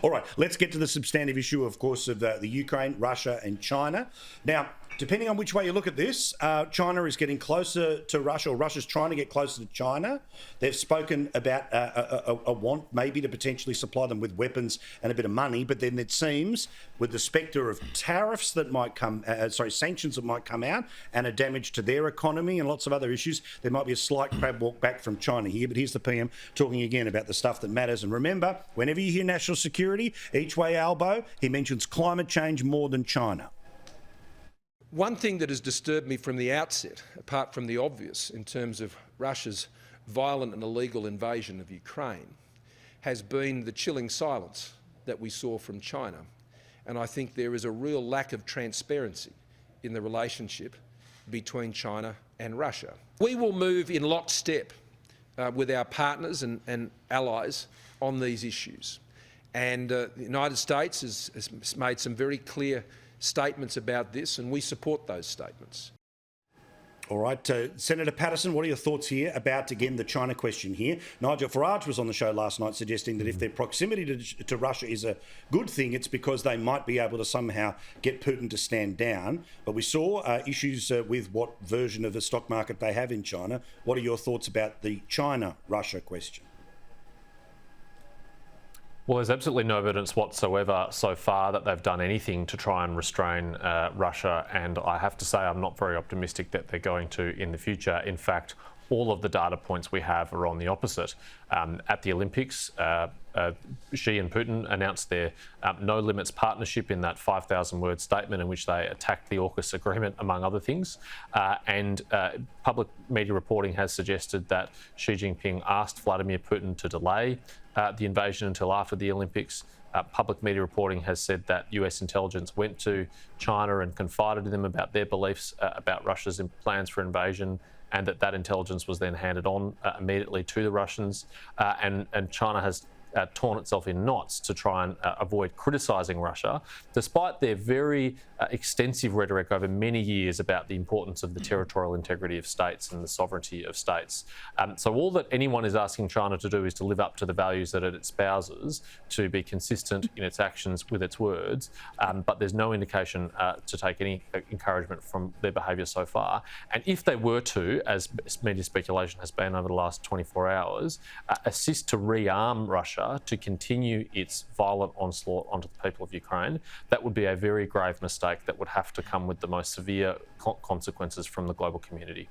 All right, let's get to the substantive issue, of course, of the Ukraine, Russia and China. Now, depending on which way you look at this, China is getting closer to Russia, or Russia's trying to get closer to China. They've spoken about a want maybe to potentially supply them with weapons and a bit of money, but then it seems with the spectre of tariffs that might come, sanctions that might come out and a damage to their economy and lots of other issues, there might be a slight crab walk back from China here. But here's the PM talking again about the stuff that matters. And remember, whenever you hear national security, each way elbow, he mentions climate change more than China. One thing that has disturbed me from the outset, apart from the obvious in terms of Russia's violent and illegal invasion of Ukraine, has been the chilling silence that we saw from China. And I think there is a real lack of transparency in the relationship between China and Russia. We will move in lockstep with our partners and allies on these issues. And the United States has made some very clear statements about this, and we support those statements. All right, Senator Paterson, what are your thoughts here about, again, the China question here? Nigel Farage was on the show last night suggesting that if their proximity to Russia is a good thing, it's because they might be able to somehow get Putin to stand down. But we saw issues with what version of the stock market they have in China. What are your thoughts about the China-Russia question? Well, there's absolutely no evidence whatsoever so far that they've done anything to try and restrain Russia, and I have to say I'm not very optimistic that they're going to in the future. In fact, all of the data points we have are on the opposite. At the Olympics, Xi and Putin announced their no limits partnership in that 5,000-word statement in which they attacked the AUKUS agreement, among other things. And public media reporting has suggested that Xi Jinping asked Vladimir Putin to delay the invasion until after the Olympics. Public media reporting has said that US intelligence went to China and confided in them about their beliefs about Russia's plans for invasion, and that intelligence was then handed on immediately to the Russians. And China has torn itself in knots to try and avoid criticising Russia, despite their very extensive rhetoric over many years about the importance of the territorial integrity of states and the sovereignty of states. So all that anyone is asking China to do is to live up to the values that it espouses, to be consistent in its actions with its words, but there's no indication to take any encouragement from their behaviour so far. And if they were to, as media speculation has been over the last 24 hours, assist to rearm Russia to continue its violent onslaught onto the people of Ukraine, that would be a very grave mistake that would have to come with the most severe consequences from the global community.